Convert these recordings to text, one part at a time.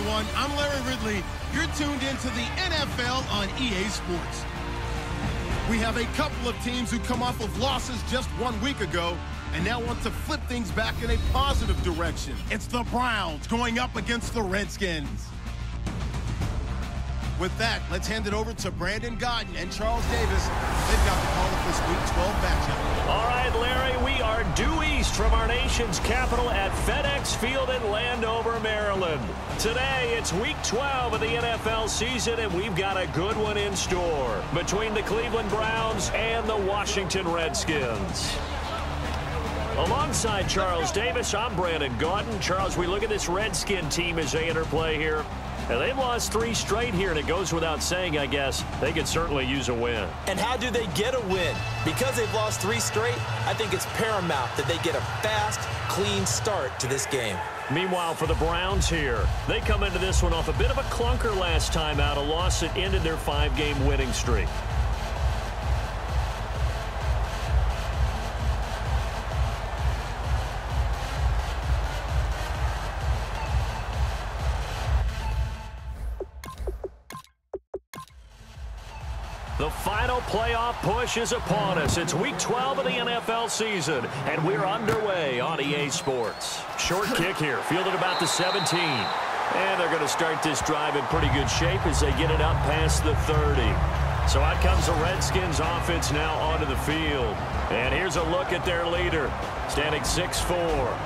everyone. I'm Larry Ridley. You're tuned into the NFL on EA Sports. We have a couple of teams who come off of losses just 1 week ago and now want to flip things back in a positive direction. It's the Browns going up against the Redskins. With that, let's hand it over to Brandon Godden and Charles Davis. They've got the call of this Week 12 matchup. All right, Larry, we are due east from our nation's capital at FedEx Field in Landover, Maryland. Today, it's Week 12 of the NFL season, and we've got a good one in store between the Cleveland Browns and the Washington Redskins. Alongside Charles Davis, I'm Brandon Godden. Charles, we look at this Redskin team as they interplay here. And they've lost 3 straight here, and it goes without saying, I guess, they could certainly use a win. And how do they get a win? Because they've lost 3 straight, I think it's paramount that they get a fast, clean start to this game. Meanwhile, for the Browns here, they come into this one off a bit of a clunker last time out, a loss that ended their 5-game winning streak. The final playoff push is upon us. It's Week 12 of the NFL season, and we're underway on EA Sports. Short kick here, fielded about the 17. And they're going to start this drive in pretty good shape as they get it up past the 30. So out comes the Redskins offense now onto the field. And here's a look at their leader, standing 6'4".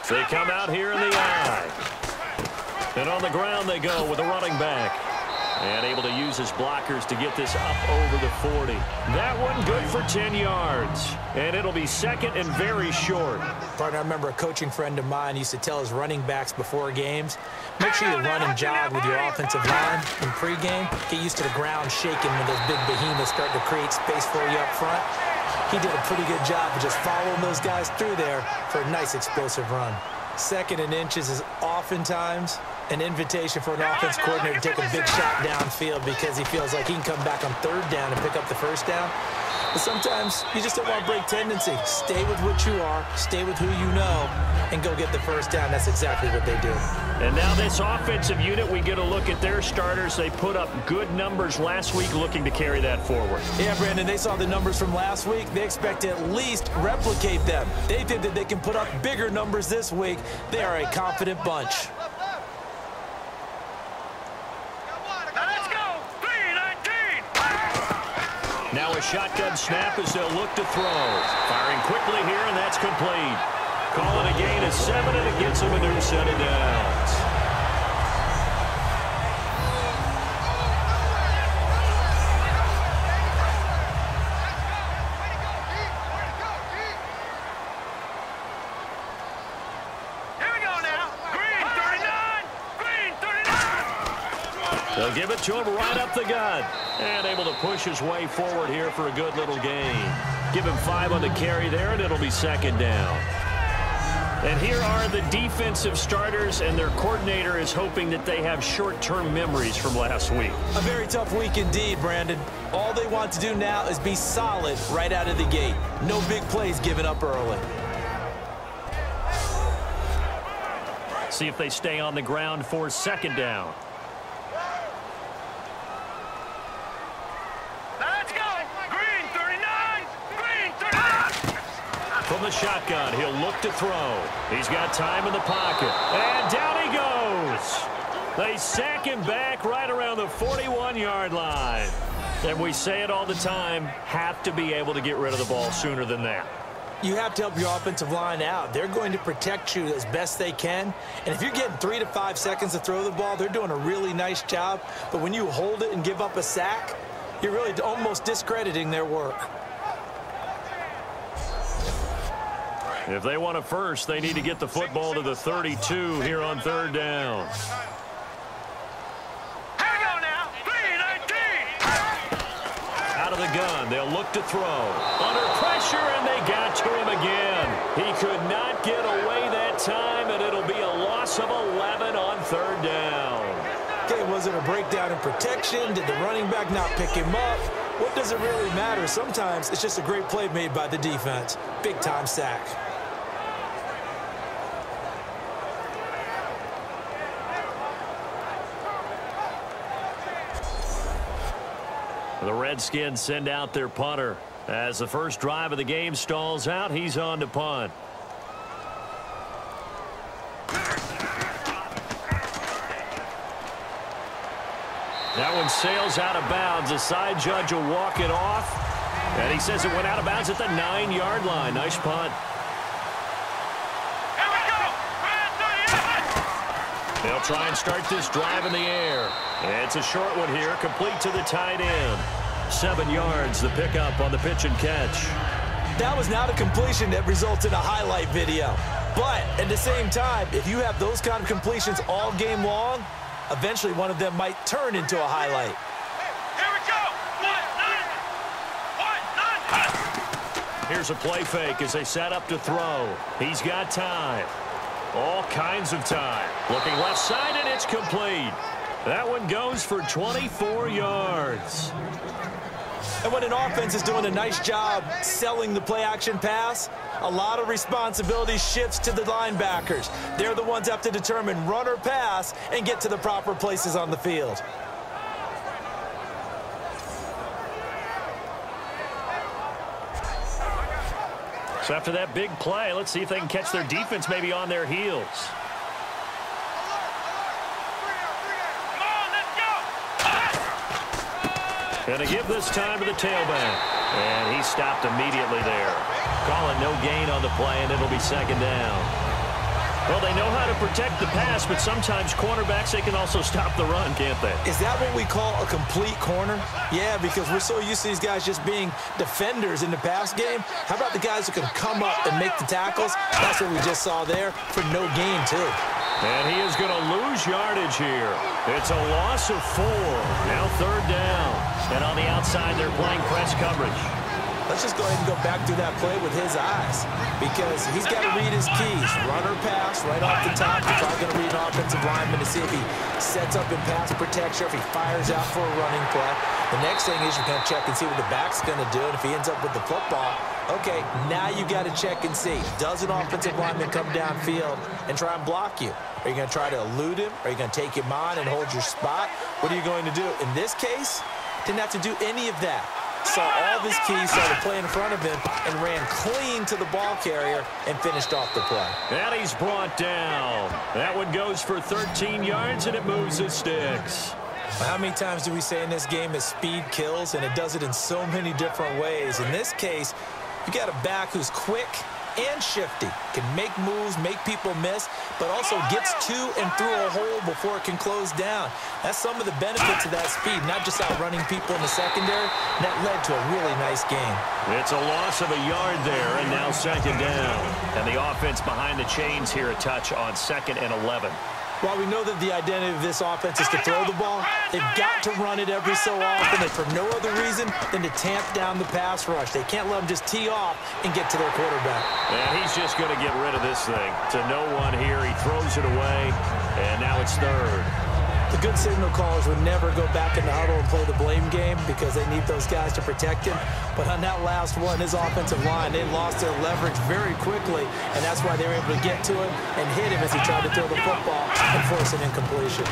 They come out here in the eye. And on the ground they go with the running back. And able to use his blockers to get this up over the 40. That one good for 10 yards. And it'll be second and very short. Partner, I remember a coaching friend of mine used to tell his running backs before games, make sure you run and jog with your offensive line in pregame. Get used to the ground shaking when those big behemoths start to create space for you up front. He did a pretty good job of just following those guys through there for a nice explosive run. Second and inches is oftentimes an invitation for an offense coordinator to take a big shot downfield because he feels like he can come back on third down and pick up the first down. But sometimes you just don't want to break tendency. Stay with what you are, stay with who you know, and go get the first down. That's exactly what they do. And now this offensive unit, we get a look at their starters. They put up good numbers last week, looking to carry that forward. Yeah, Brandon, they saw the numbers from last week. They expect to at least replicate them. They think that they can put up bigger numbers this week. They are a confident bunch. Now a shotgun snap as they'll look to throw. Firing quickly here, and that's complete. Call it a gain of 7, and it gets them a new set of downs. Here we go now. Green 39. Green 39. They'll give it to him right up the gut. And able to push his way forward here for a good little gain. Give him 5 on the carry there, and it'll be second down. And here are the defensive starters, and their coordinator is hoping that they have short-term memories from last week. A very tough week indeed, Brandon. All they want to do now is be solid right out of the gate. No big plays given up early. See if they stay on the ground for second down. From the shotgun, he'll look to throw. He's got time in the pocket. And down he goes. They sack him back right around the 41-yard line. And we say it all the time, have to be able to get rid of the ball sooner than that. You have to help your offensive line out. They're going to protect you as best they can. And if you're getting 3 to 5 seconds to throw the ball, they're doing a really nice job. But when you hold it and give up a sack, you're really almost discrediting their work. If they want a first, they need to get the football to the 32 here on third down. Here we go now. 3-19. Out of the gun, they'll look to throw. Under pressure, and they got to him again. He could not get away that time, and it'll be a loss of 11 on third down. Okay, was Was it a breakdown in protection? Did the running back not pick him up? What does it really matter? Sometimes it's just a great play made by the defense. Big-time sack. The Redskins send out their punter. As the first drive of the game stalls out, he's on to punt. That one sails out of bounds. The side judge will walk it off. And he says it went out of bounds at the 9-yard line. Nice punt. Here we go. They'll try and start this drive in the air. It's a short one here, complete to the tight end. 7 yards, the pickup on the pitch and catch. That was not a completion that results in a highlight video. But at the same time, if you have those kind of completions all game long, eventually one of them might turn into a highlight. Here we go. Here's a play fake as they set up to throw. He's got time. All kinds of time. Looking left side, and it's complete. That one goes for 24 yards. And when an offense is doing a nice job selling the play-action pass, a lot of responsibility shifts to the linebackers. They're the ones that have to determine run or pass and get to the proper places on the field. So after that big play, let's see if they can catch their defense maybe on their heels. Going to give this time to the tailback. And he stopped immediately there. Calling no gain on the play, and it'll be second down. Well, they know how to protect the pass, but sometimes cornerbacks, they can also stop the run, can't they? Is that what we call a complete corner? Yeah, because we're so used to these guys just being defenders in the pass game. How about the guys who can come up and make the tackles? That's what we just saw there for no gain, too. And he is going to lose yardage here. It's a loss of 4. Now third down. And on the outside, they're playing press coverage. Let's just go ahead and go back through that play with his eyes, because he's got to read his keys. Run or pass right off the top. He's probably going to read an offensive lineman to see if he sets up in pass protection, or if he fires out for a running play. The next thing is you're going to check and see what the back's going to do, and if he ends up with the football, okay, now you got to check and see. Does an offensive lineman come downfield and try and block you? Are you going to try to elude him? Are you going to take him on and hold your spot? What are you going to do? In this case, didn't have to do any of that. Saw all of his keys, saw the play in front of him, and ran clean to the ball carrier and finished off the play. And he's brought down. That one goes for 13 yards, and it moves his sticks. How many times do we say in this game that speed kills, and it does it in so many different ways? In this case, you got a back who's quick and shifty, can make moves, make people miss, but also gets to and through a hole before it can close down. That's some of the benefits of that speed, not just outrunning people in the secondary. That led to a really nice game. It's a loss of a yard there, and now second down. And the offense behind the chains here, a touch on 2nd and 11. While we know that the identity of this offense is to throw the ball, they've got to run it every so often, and for no other reason than to tamp down the pass rush. They can't let them just tee off and get to their quarterback. And he's just going to get rid of this thing. To no one here, he throws it away, and now it's third. The good signal callers would never go back in the huddle and play the blame game because they need those guys to protect him. But on that last one, his offensive line, they lost their leverage very quickly, and that's why they were able to get to him and hit him as he tried to throw the football and force an incompletion.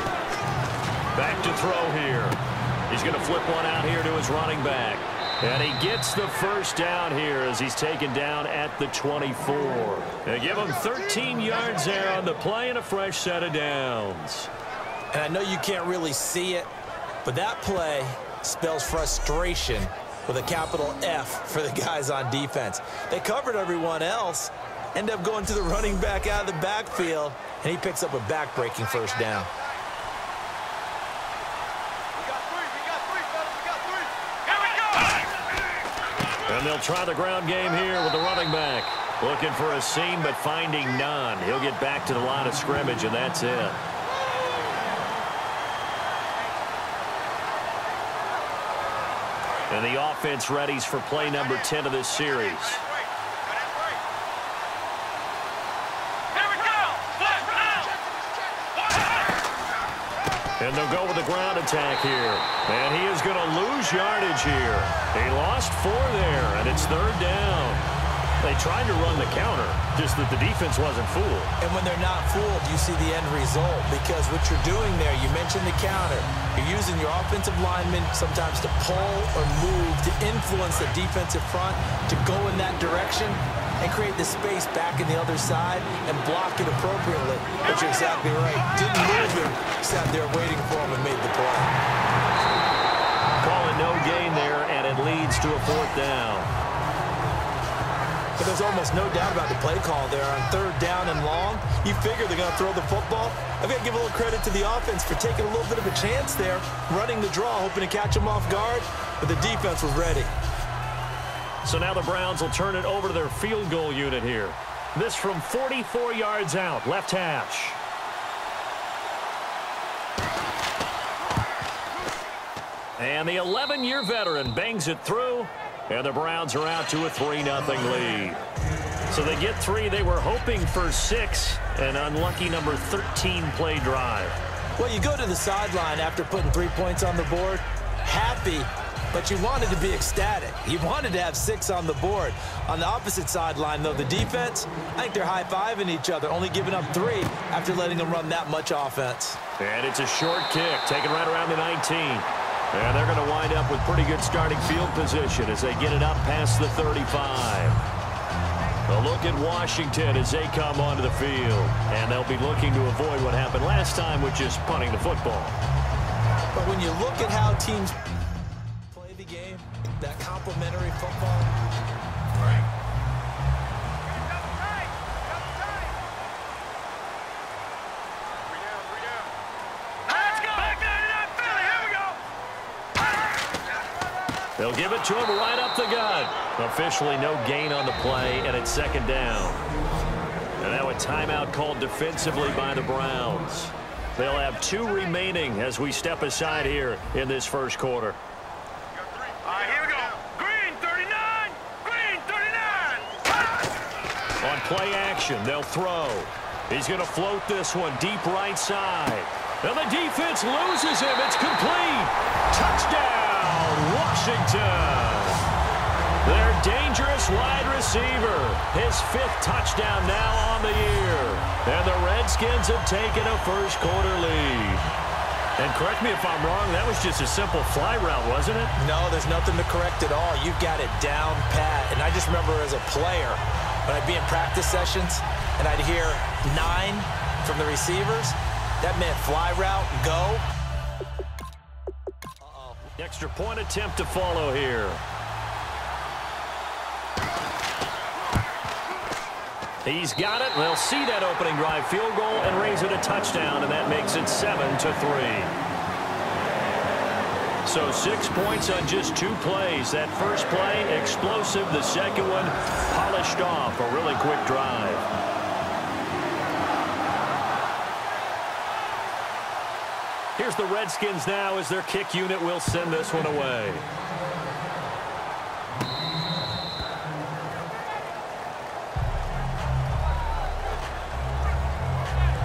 Back to throw here. He's going to flip one out here to his running back. And he gets the first down here as he's taken down at the 24. They give him 13 yards there on the play and a fresh set of downs. And I know you can't really see it, but that play spells frustration with a capital F for the guys on defense. They covered everyone else, end up going to the running back out of the backfield, and he picks up a back-breaking first down. And they'll try the ground game here with the running back. Looking for a seam, but finding none. He'll get back to the line of scrimmage, and that's it. And the offense readies for play number 10 of this series. And they'll go with the ground attack here. And he is going to lose yardage here. He lost 4 there, and it's 3rd down. They tried to run the counter, just that the defense wasn't fooled. And when they're not fooled, you see the end result, because what you're doing there, you mentioned the counter. You're using your offensive linemen sometimes to pull or move to influence the defensive front to go in that direction and create the space back in the other side and block it appropriately. But you're exactly right. Didn't move him, sat there waiting for him and made the play. Call it no gain there, and it leads to a 4th down. But there's almost no doubt about the play call there on 3rd down and long. You figure they're going to throw the football. I've got to give a little credit to the offense for taking a little bit of a chance there, running the draw, hoping to catch them off guard, but the defense was ready. So now the Browns will turn it over to their field goal unit here. This from 44 yards out, left hash. And the 11-year veteran bangs it through. And the Browns are out to a 3-0 lead. So they get 3. They were hoping for 6. An unlucky number 13 play drive. Well, you go to the sideline after putting 3 points on the board, happy, but you wanted to be ecstatic. You wanted to have 6 on the board. On the opposite sideline, though, the defense, I think they're high-fiving each other, only giving up 3 after letting them run that much offense. And it's a short kick, taken right around the 19. And they're going to wind up with pretty good starting field position as they get it up past the 35. A look at Washington as they come onto the field. And they'll be looking to avoid what happened last time, which is punting the football. But when you look at how teams play the game, that complementary football. They'll give it to him right up the gut. Officially no gain on the play, and it's 2nd down. And now a timeout called defensively by the Browns. They'll have 2 remaining as we step aside here in this first quarter. Here we go. Green 39. Green 39. On play action, they'll throw. He's going to float this one deep right side. And the defense loses him. It's complete. Touchdown. Washington. Their dangerous wide receiver. His 5th touchdown now on the year. And the Redskins have taken a first-quarter lead. And correct me if I'm wrong, that was just a simple fly route, wasn't it? No, there's nothing to correct at all. You've got it down pat. And I just remember as a player, when I'd be in practice sessions and I'd hear 9 from the receivers, that meant fly route, go. Extra point attempt to follow here. He's got it. They'll see that opening drive field goal and raise it a touchdown, and that makes it 7-3. So 6 points on just 2 plays. That first play, explosive. The second one, polished off. A really quick drive. Here's the Redskins now as their kick unit will send this one away.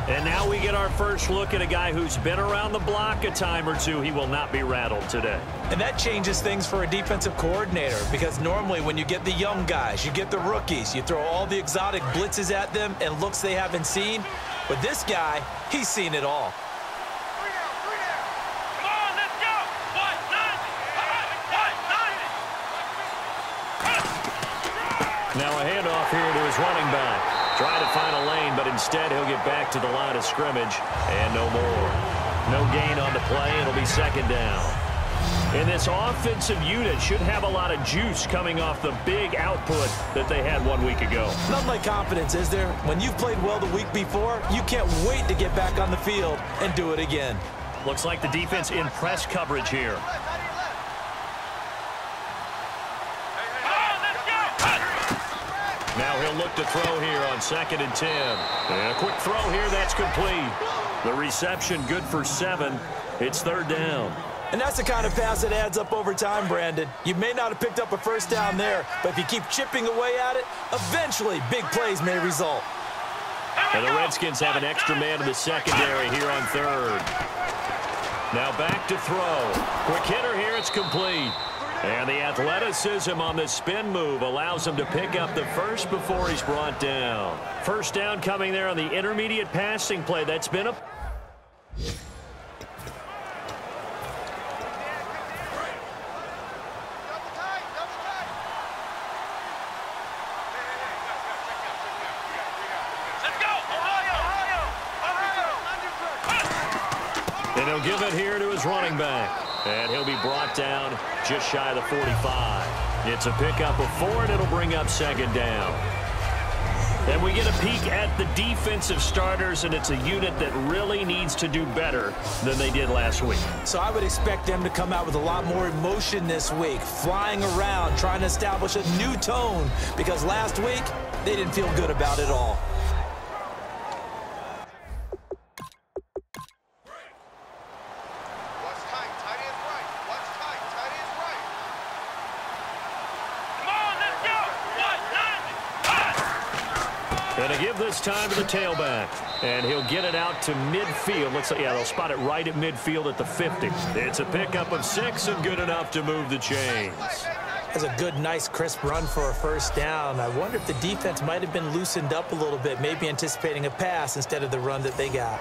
And now we get our first look at a guy who's been around the block a time or 2. He will not be rattled today. And that changes things for a defensive coordinator, because normally when you get the young guys, you get the rookies, you throw all the exotic blitzes at them and looks they haven't seen. But this guy, he's seen it all. Now a handoff here to his running back. Trying to find a lane, but instead he'll get back to the line of scrimmage. And no more. No gain on the play. It'll be 2nd down. And this offensive unit should have a lot of juice coming off the big output that they had 1 week ago. Nothing like confidence, is there? When you've played well the week before, you can't wait to get back on the field and do it again. Looks like the defense in press coverage here. Now he'll look to throw here on 2nd and 10. And a quick throw here, that's complete. The reception good for 7. It's 3rd down. And that's the kind of pass that adds up over time, Brandon. You may not have picked up a first down there, but if you keep chipping away at it, eventually big plays may result. And the Redskins have an extra man in the secondary here on 3rd. Now back to throw. Quick hitter here. It's complete. And the athleticism on the spin move allows him to pick up the first before he's brought down. First down coming there on the intermediate passing play. That's been a... And he'll give it here to his running back. And he'll be brought down just shy of the 45. It's a pickup of 4, and it'll bring up second down. And we get a peek at the defensive starters, and it's a unit that really needs to do better than they did last week. So I would expect them to come out with a lot more emotion this week, flying around, trying to establish a new tone, because last week they didn't feel good about it all. And to give this time to the tailback. And he'll get it out to midfield. Looks like, yeah, they'll spot it right at midfield at the 50. It's a pickup of 6 and good enough to move the chains. That's a good, nice, crisp run for a first down. I wonder if the defense might have been loosened up a little bit, maybe anticipating a pass instead of the run that they got.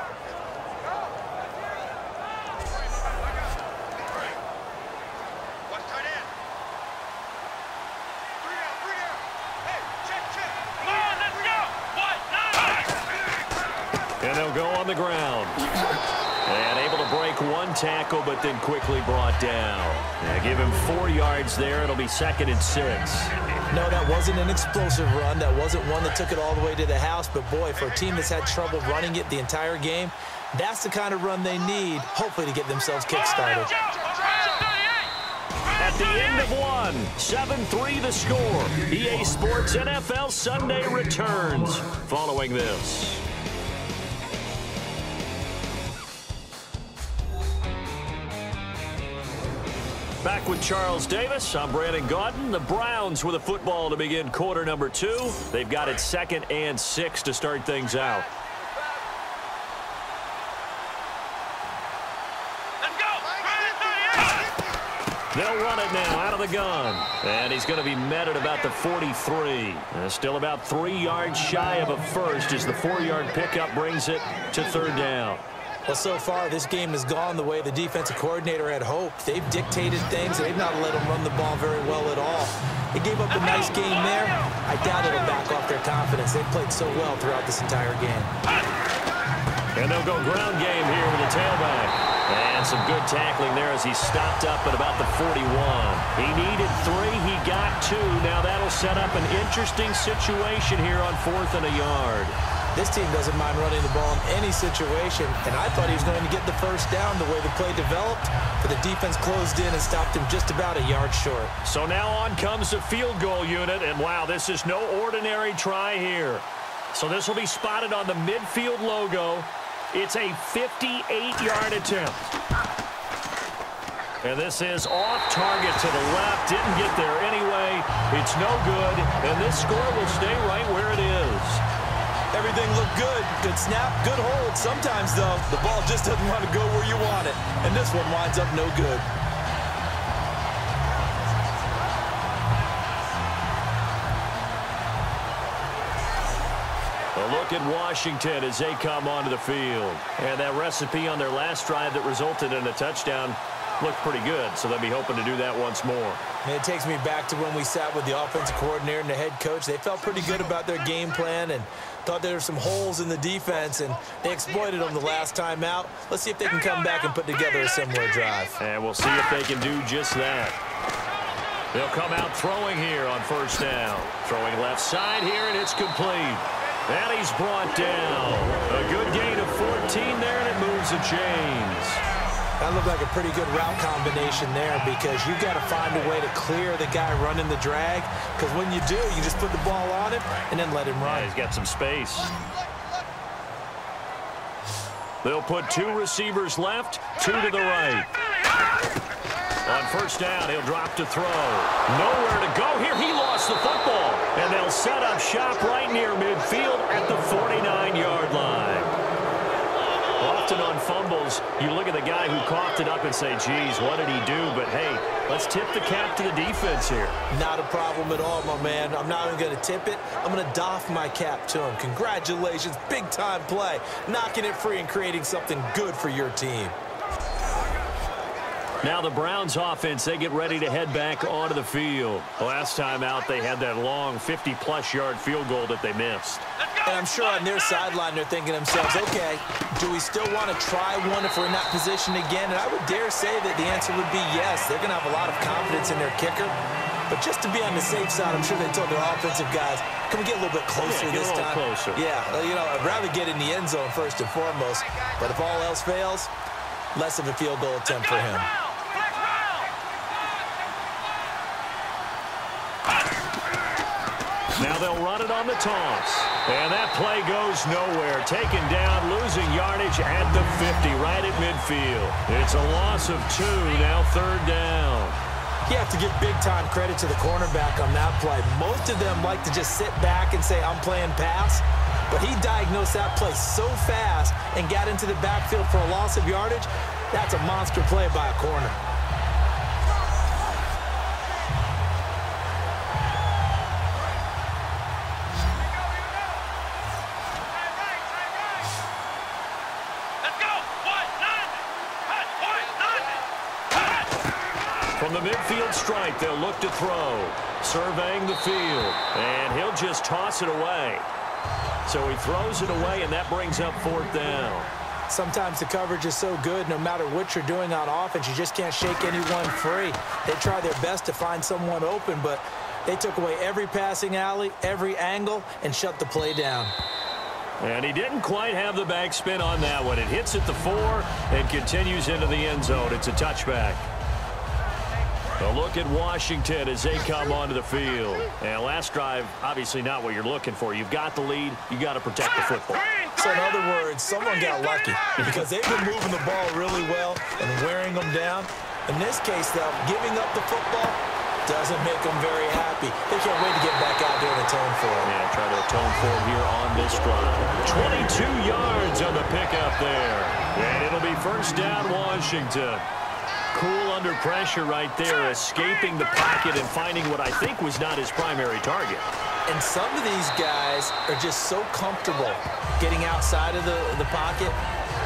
And they'll go on the ground. And able to break one tackle, but then quickly brought down. Now give him 4 yards there. It'll be 2nd and 6. No, that wasn't an explosive run. That wasn't one that took it all the way to the house. But, boy, for a team that's had trouble running it the entire game, that's the kind of run they need, hopefully, to get themselves kick-started. At the end of one, 7-3 the score. EA Sports NFL Sunday returns following this. Back with Charles Davis. I'm Brandon Gaudin. The Browns with a football to begin quarter number 2. They've got it 2nd and 6 to start things out. Let's go! They'll run it now out of the gun. And he's going to be met at about the 43. Still about 3 yards shy of a first as the 4-yard pickup brings it to 3rd down. Well, so far, this game has gone the way the defensive coordinator had hoped. They've dictated things. They've not let them run the ball very well at all. They gave up a nice game there. I doubt it'll back off their confidence. They've played so well throughout this entire game. And they'll go ground game here with the tailback. And some good tackling there as he stopped up at about the 41. He needed 3. He got 2. Now that'll set up an interesting situation here on 4th and a yard. This team doesn't mind running the ball in any situation, and I thought he was going to get the first down the way the play developed, but the defense closed in and stopped him just about a yard short. So now on comes the field goal unit, and wow, this is no ordinary try here. So this will be spotted on the midfield logo. It's a 58-yard attempt. And this is off target to the left. Didn't get there anyway. It's no good, and this score will stay right where it is. Everything looked good. Good snap, good hold. Sometimes, though, the ball just doesn't want to go where you want it. And this one winds up no good. A look at Washington as they come onto the field. And that recipe on their last drive that resulted in a touchdown looked pretty good, so they'll be hoping to do that once more. And it takes me back to when we sat with the offensive coordinator and the head coach. They felt pretty good about their game plan and thought there were some holes in the defense, and they exploited them the last time out. Let's see if they can come back and put together a similar drive. And we'll see if they can do just that. They'll come out throwing here on 1st down. Throwing left side here, and it's complete. And he's brought down. A good gain of 14 there, and it moves the chains. That looked like a pretty good route combination there because you've got to find a way to clear the guy running the drag, because when you do, you just put the ball on him and then let him run. Yeah, he's got some space. They'll put 2 receivers left, 2 to the right. On 1st down, he'll drop to throw. Nowhere to go here. He lost the football. And they'll set up shop right near midfield at the 49-yard line. often on fumbles, you look at the guy who coughed it up and say, geez, what did he do? But, hey, let's tip the cap to the defense here. Not a problem at all, my man. I'm not even going to tip it. I'm going to doff my cap to him. Congratulations, big-time play. Knocking it free and creating something good for your team. Now the Browns offense, they get ready to head back onto the field. Last time out, they had that long 50-plus yard field goal that they missed. And I'm sure on their sideline, they're thinking to themselves, okay, do we still want to try one if we're in that position again? And I would dare say that the answer would be yes. They're going to have a lot of confidence in their kicker. But just to be on the safe side, I'm sure they told their offensive guys, can we get a little bit closer this time? Closer. Yeah, you know, I'd rather get in the end zone first and foremost. But if all else fails, less of a field goal attempt for him. Now they'll run it on the toss. And that play goes nowhere. Taken down, losing yardage at the 50, right at midfield. It's a loss of 2, now 3rd down. You have to give big-time credit to the cornerback on that play. Most of them like to just sit back and say, I'm playing pass. But he diagnosed that play so fast and got into the backfield for a loss of yardage. That's a monster play by a corner. From the midfield stripe, they'll look to throw. Surveying the field. And he'll just toss it away. So he throws it away, and that brings up 4th down. Sometimes the coverage is so good, no matter what you're doing on offense, you just can't shake anyone free. They try their best to find someone open, but they took away every passing alley, every angle, and shut the play down. And he didn't quite have the backspin on that one. It hits at the 4 and continues into the end zone. It's a touchback. A look at Washington as they come onto the field. And last drive, obviously not what you're looking for. You've got the lead. You got to protect the football. So in other words, someone got lucky because they've been moving the ball really well and wearing them down. In this case, though, giving up the football doesn't make them very happy. They can't wait to get back out there and atone for it. Yeah, try to atone for it here on this drive. 22 yards on the pickup there. And it'll be 1st down, Washington. Cool under pressure right there, escaping the pocket and finding what I think was not his primary target. And some of these guys are just so comfortable getting outside of the pocket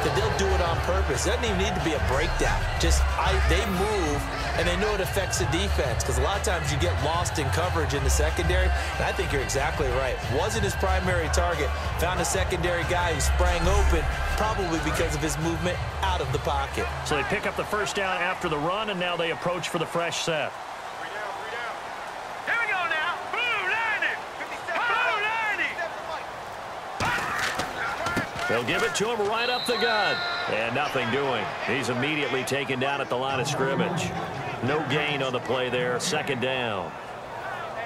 that they'll do it on purpose. It doesn't even need to be a breakdown. Just they move, and they know it affects the defense because a lot of times you get lost in coverage in the secondary, and I think you're exactly right. Wasn't his primary target. Found a secondary guy who sprang open, probably because of his movement out of the pocket. So they pick up the 1st down after the run, and now they approach for the fresh set. Here we go now. Blue landing. Blue landing. They'll give it to him right up the gut. And nothing doing. He's immediately taken down at the line of scrimmage. No gain on the play there. 2nd down.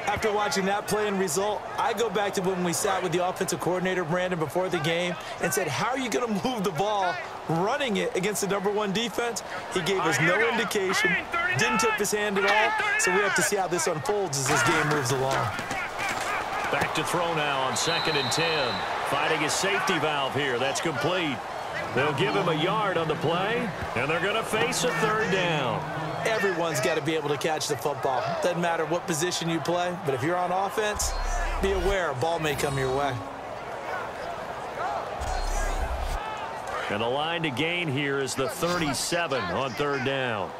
After watching that play and result, I go back to when we sat with the offensive coordinator, Brandon, before the game and said, how are you going to move the ball running it against the #1 defense? He gave us no indication, didn't tip his hand at all, so we have to see how this unfolds as this game moves along. Back to throw now on 2nd and 10. Finding his safety valve here. That's complete. They'll give him a yard on the play, and they're going to face a 3rd down. Everyone's got to be able to catch the football. Doesn't matter what position you play, but if you're on offense, be aware a ball may come your way. And the line to gain here is the 37 on 3rd down.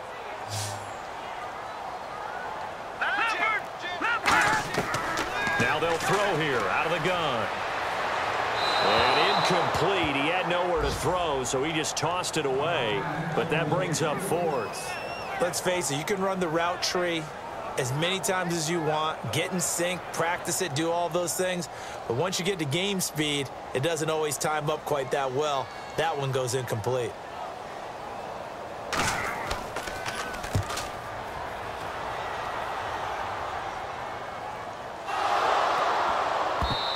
Now they'll throw here out of the gun. And incomplete. He had nowhere to throw, so he just tossed it away. But that brings up 4th. Let's face it, you can run the route tree as many times as you want, get in sync, practice it, do all those things. But once you get to game speed, it doesn't always time up quite that well. That one goes incomplete.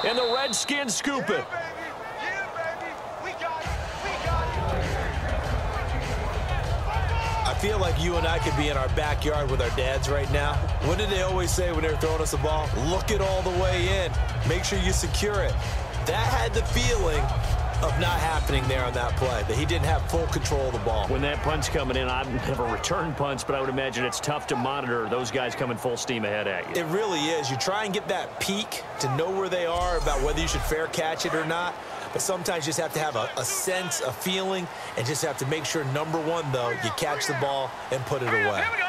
And the Redskins scoop it. I feel like you and I could be in our backyard with our dads right now. What did they always say when they were throwing us the ball? Look it all the way in. Make sure you secure it. That had the feeling of not happening there on that play, that he didn't have full control of the ball. When that punch coming in, I've never returned punch, but I would imagine it's tough to monitor those guys coming full steam ahead at you. It really is. You try and get that peek to know where they are, about whether you should fair catch it or not. But sometimes you just have to have a sense, a feeling, and just have to make sure, number one, though, you catch the ball and put it away. Here we go.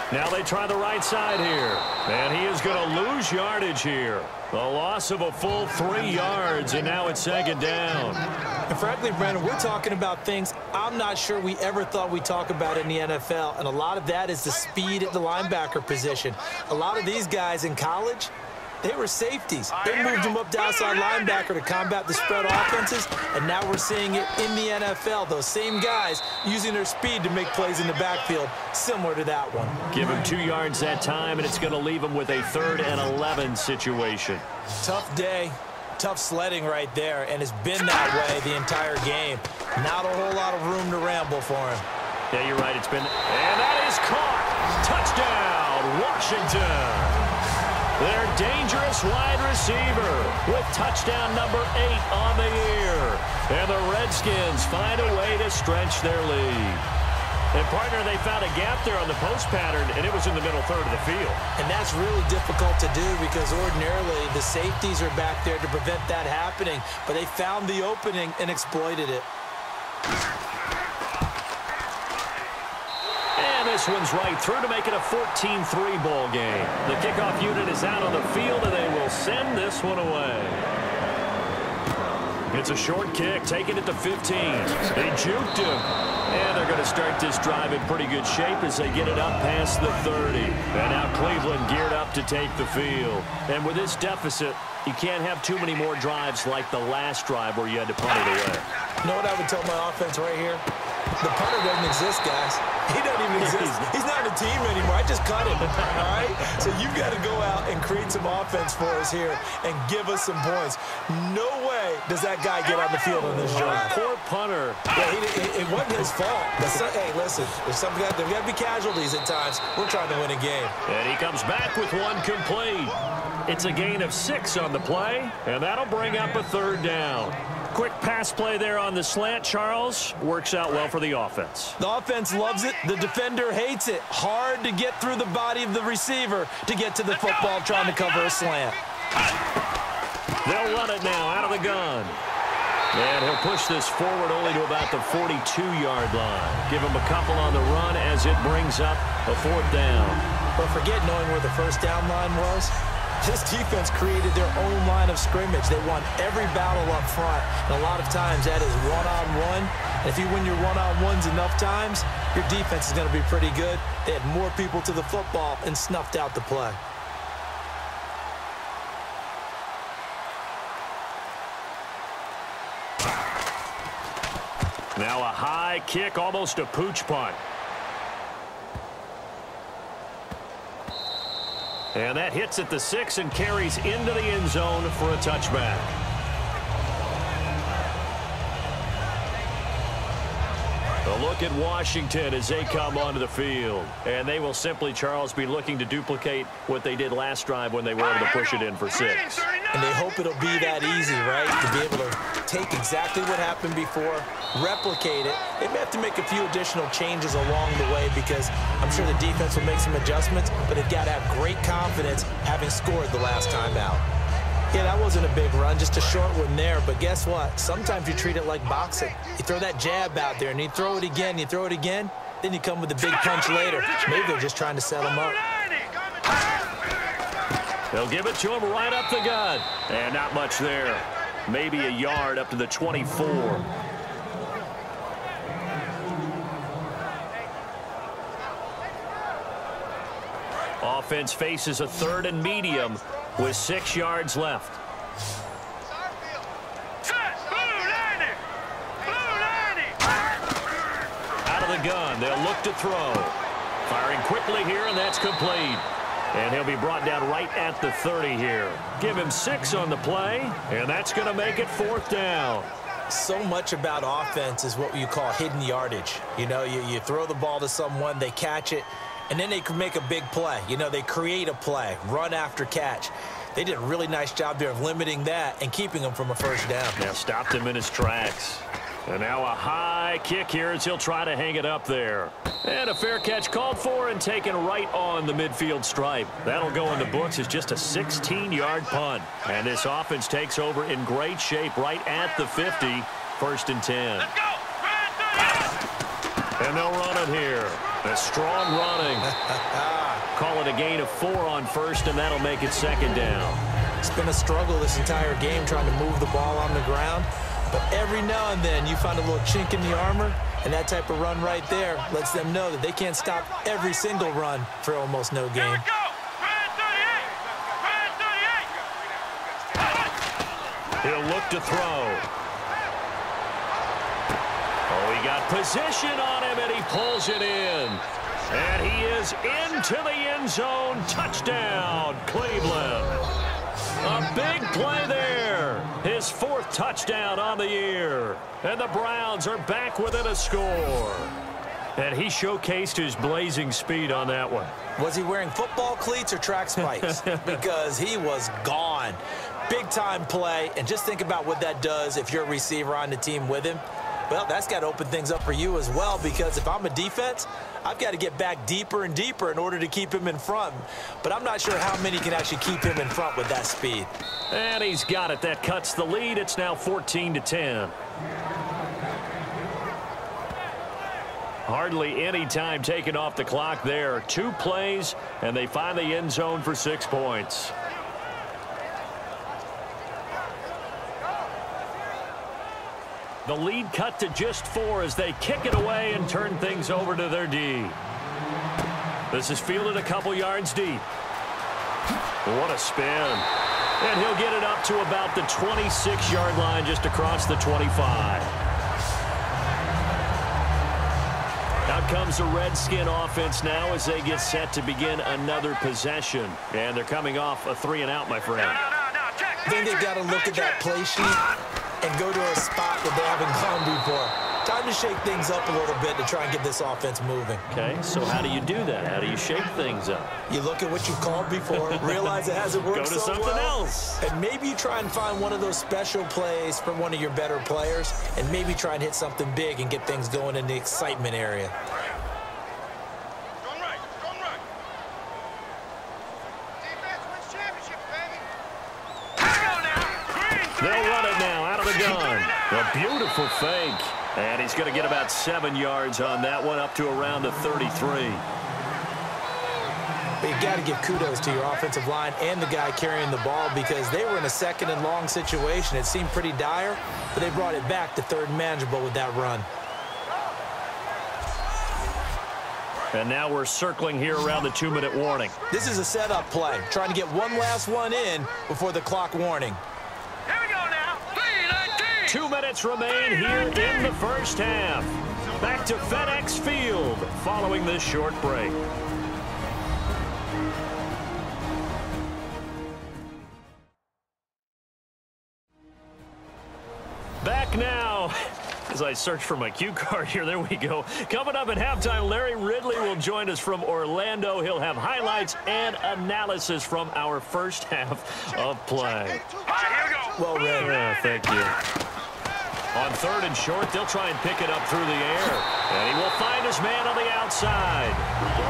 Now they try the right side here. And he is going to lose yardage here. A loss of a full 3 yards, and now it's second down. And frankly, Brandon, we're talking about things I'm not sure we ever thought we'd talk about in the NFL, and a lot of that is the speed at the linebacker position. A lot of these guys in college, they were safeties. They moved them up to outside linebacker to combat the spread offenses, and now we're seeing it in the NFL. Those same guys using their speed to make plays in the backfield, similar to that one. Give him 2 yards that time, and it's going to leave him with a 3rd and 11 situation. Tough day, tough sledding right there, and it's been that way the entire game. Not a whole lot of room to ramble for him. Yeah, you're right. It's been, and that is caught. Touchdown, Washington. Their dangerous wide receiver with touchdown number 8 on the year. And the Redskins find a way to stretch their lead. And, partner, they found a gap there on the post pattern, and it was in the middle third of the field. And that's really difficult to do because ordinarily the safeties are back there to prevent that happening. But they found the opening and exploited it. This one's right through to make it a 14-3 ball game. The kickoff unit is out on the field, and they will send this one away. It's a short kick, taking it to 15. They juked him. And they're going to start this drive in pretty good shape as they get it up past the 30. And now Cleveland geared up to take the field. And with this deficit, you can't have too many more drives like the last drive where you had to punt it away. You know what I would tell my offense right here? The punter doesn't exist, guys. He doesn't even exist. He's not on the team anymore. I just cut him, all right? So you've got to go out and create some offense for us here and give us some points. No way does that guy get on the field on this drive. Poor punter. Yeah, it wasn't his fault. Hey, listen, there's got to be casualties at times. We're trying to win a game. And he comes back with one complete. It's a gain of 6 on the play, and that'll bring up a 3rd down. Quick pass play there on the slant, Charles. Works out well for the offense. The offense loves it. The defender hates it. Hard to get through the body of the receiver to get to the football trying to cover a slant. They'll run it now out of the gun. And he'll push this forward only to about the 42-yard line. Give him a couple on the run as it brings up a 4th down. But forget knowing where the first down line was. This defense created their own line of scrimmage. They won every battle up front, and a lot of times that is one-on-one. And if you win your one-on-ones enough times, your defense is going to be pretty good. They had more people to the football and snuffed out the play. Now a high kick, almost a pooch punt. And that hits at the 6 and carries into the end zone for a touchback. A look at Washington as they come onto the field. And they will simply, Charles, be looking to duplicate what they did last drive when they were able to push it in for 6. And they hope it'll be that easy, right? To be able to take exactly what happened before, replicate it. They may have to make a few additional changes along the way because I'm sure the defense will make some adjustments, but they've got to have great confidence having scored the last time out. Yeah, that wasn't a big run, just a short one there. But guess what? Sometimes you treat it like boxing. You throw that jab out there, and you throw it again, then you come with a big punch later. Maybe they're just trying to set him up. They'll give it to him right up the gut. And not much there. Maybe a yard up to the 24. Offense faces a 3rd and medium with 6 yards left. Out of the gun, they'll look to throw. Firing quickly here, and that's complete. And he'll be brought down right at the 30 here. Give him 6 on the play, and that's going to make it 4th down. So much about offense is what you call hidden yardage. You know, you throw the ball to someone, they catch it, and then they can make a big play. You know, they create a play, run after catch. They did a really nice job there of limiting that and keeping him from a first down. Yeah, stopped him in his tracks. And now a high kick here as he'll try to hang it up there. And a fair catch called for and taken right on the midfield stripe. That'll go in the books as just a 16-yard punt. And this offense takes over in great shape right at the 50. 1st and 10. Let's go. And they'll run it here. A strong running. Call it a gain of 4 on 1st, and that'll make it 2nd down. It's been a struggle this entire game trying to move the ball on the ground. But every now and then you find a little chink in the armor, and that type of run right there lets them know that they can't stop every single run for almost no gain. He'll look to throw. Oh, he got position on him, and he pulls it in. And he is into the end zone. Touchdown, Cleveland. A big play there. His 4th touchdown on the year. And the Browns are back within a score. And he showcased his blazing speed on that one. Was he wearing football cleats or track spikes? Because he was gone. Big-time play. And just think about what that does if you're a receiver on the team with him. Well, that's got to open things up for you as well, because if I'm a defense, I've got to get back deeper and deeper in order to keep him in front. But I'm not sure how many can actually keep him in front with that speed. And he's got it. That cuts the lead. It's now 14-10. Hardly any time taken off the clock there. 2 plays, and they find the end zone for 6 points. The lead cut to just 4 as they kick it away and turn things over to their D. This is fielded a couple yards deep. What a spin. And he'll get it up to about the 26-yard line just across the 25. Out comes the Redskin offense now as they get set to begin another possession. And they're coming off a 3-and-out, my friend. I think they've got to look at that play sheet and go to a spot that they haven't gone before. Time to shake things up a little bit to try and get this offense moving. Okay, so how do you do that? How do you shake things up? You look at what you've called before, realize it hasn't worked Go to so something well, else. and maybe you try and find one of those special plays from one of your better players, and maybe try and hit something big and get things going in the excitement area. They'll run it now out of the gun. A beautiful fake. And he's going to get about 7 yards on that one, up to around the 33. But you got to give kudos to your offensive line and the guy carrying the ball, because they were in a 2nd and long situation. It seemed pretty dire, but they brought it back to 3rd and manageable with that run. And now we're circling here around the 2-minute warning. This is a setup play, trying to get one last one in before the clock warning. Here we go now. 3:19. 2 minutes remain here in the first half. Back to FedEx Field following this short break. Back now. As I search for my cue card here, there we go. Coming up at halftime, Larry Ridley will join us from Orlando. He'll have highlights and analysis from our first half of play. All right, here we go. Well read. Yeah, thank you. On 3rd and short, they'll try and pick it up through the air. And he will find his man on the outside.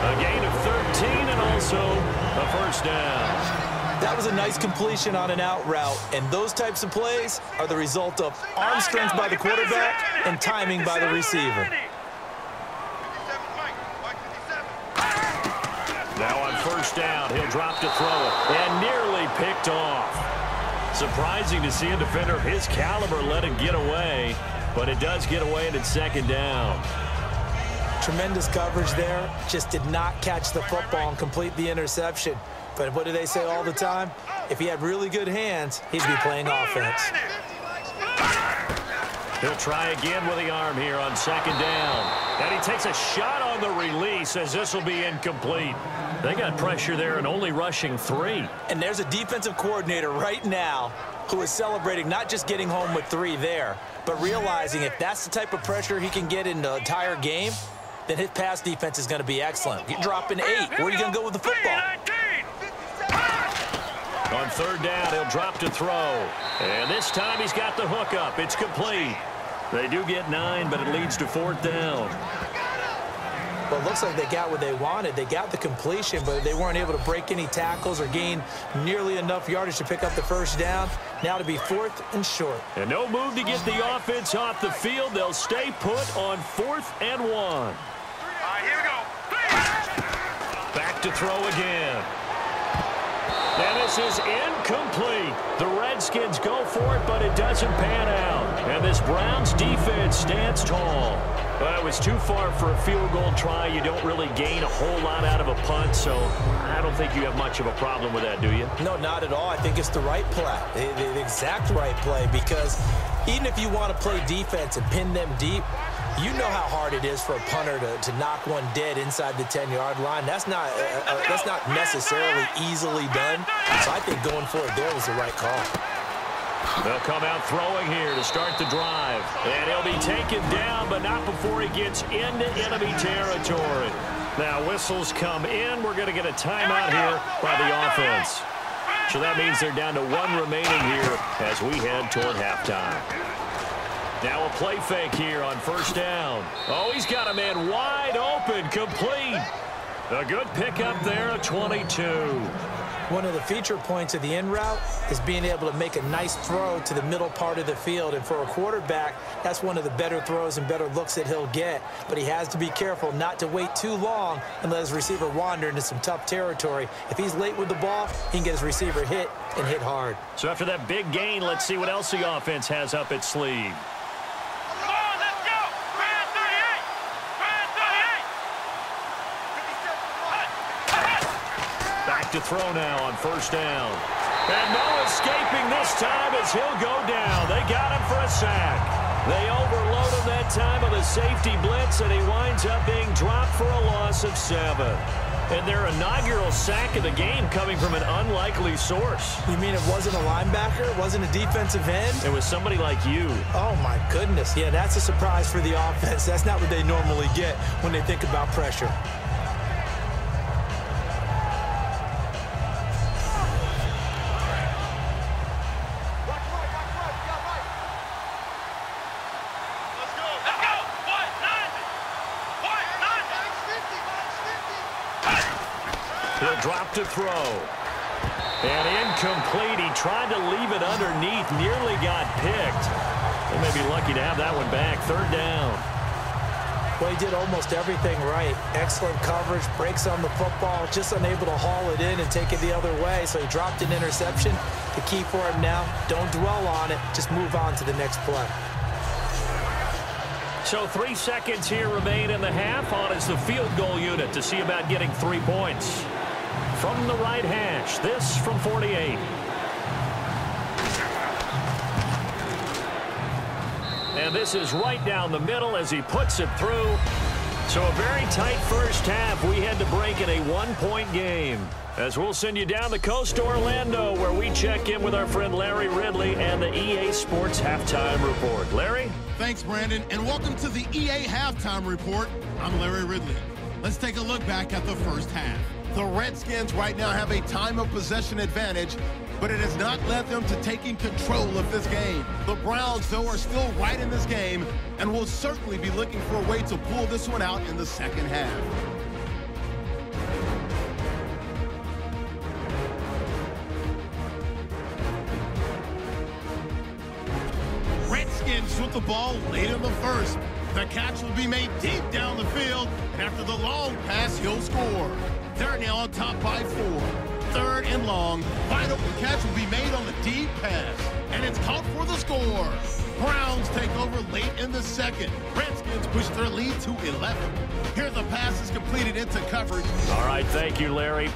A gain of 13 and also a first down. That was a nice completion on an out route, and those types of plays are the result of arm strength by the quarterback and timing by the receiver. Now on first down, he'll drop to throw it, and nearly picked off. Surprising to see a defender of his caliber let it get away, but it does get away, and it's 2nd down. Tremendous coverage there, just did not catch the football and complete the interception. But what do they say all the time? If he had really good hands, he'd be playing offense. He'll try again with the arm here on 2nd down. And he takes a shot on the release as this will be incomplete. They got pressure there and only rushing 3. And there's a defensive coordinator right now who is celebrating not just getting home with 3 there, but realizing if that's the type of pressure he can get in the entire game, then his pass defense is going to be excellent. You're dropping 8. Where are you going to go with the football? On third down, he'll drop to throw. And this time he's got the hook up. It's complete. They do get 9, but it leads to fourth down. Well, it looks like they got what they wanted. They got the completion, but they weren't able to break any tackles or gain nearly enough yardage to pick up the first down. Now to be 4th and short. And no move to get the offense off the field. They'll stay put on 4th and 1. All right, here we go. Back to throw again. And this is incomplete. The Redskins go for it, but it doesn't pan out. And this Browns defense stands tall. Well, it was too far for a field goal try. You don't really gain a whole lot out of a punt, so I don't think you have much of a problem with that, do you? No, not at all. I think it's the right play, the exact right play, because even if you want to play defense and pin them deep, you know how hard it is for a punter to knock one dead inside the 10-yard line. That's not necessarily easily done. So I think going for it there was the right call. They'll come out throwing here to start the drive. And he'll be taken down, but not before he gets into enemy territory. Now whistles come in. We're going to get a timeout here by the offense. So that means they're down to 1 remaining here as we head toward halftime. Now a play fake here on first down. Oh, he's got a man wide open, complete. A good pickup there at 22. One of the feature points of the in route is being able to make a nice throw to the middle part of the field. And for a quarterback, that's one of the better throws and better looks that he'll get. But he has to be careful not to wait too long and let his receiver wander into some tough territory. If he's late with the ball, he can get his receiver hit and hit hard. So after that big gain, let's see what else the offense has up its sleeve. To throw now on first down. And no escaping this time as he'll go down. They got him for a sack. They overload him that time with a safety blitz, and he winds up being dropped for a loss of 7. And their inaugural sack of the game coming from an unlikely source. You mean it wasn't a linebacker? It wasn't a defensive end? It was somebody like you. Oh, my goodness. Yeah, that's a surprise for the offense. That's not what they normally get when they think about pressure. He'll drop to throw. And incomplete. He tried to leave it underneath. Nearly got picked. They may be lucky to have that one back. Third down. Well, he did almost everything right. Excellent coverage, breaks on the football, just unable to haul it in and take it the other way. So he dropped an interception. The key for him now, don't dwell on it. Just move on to the next play. So 3 seconds here remain in the half. On is the field goal unit to see about getting 3 points. From the right hash, this from 48. And this is right down the middle as he puts it through. So a very tight first half. We had to break in a 1-point game. As we'll send you down the coast to Orlando, where we check in with our friend Larry Ridley and the EA Sports Halftime Report. Larry? Thanks, Brandon, and welcome to the EA Halftime Report. I'm Larry Ridley. Let's take a look back at the first half. The Redskins right now have a time of possession advantage, but it has not led them to taking control of this game. The Browns, though, are still right in this game and will certainly be looking for a way to pull this one out in the second half. Redskins with the ball late in the first. The catch will be made deep down the field, and after the long pass, he'll score. They're now on top by 4. 3rd and long. Wide open catch will be made on the deep pass, and it's caught for the score. Browns take over late in the second. Redskins push their lead to 11. Here the pass is completed into coverage. All right, thank you, Larry.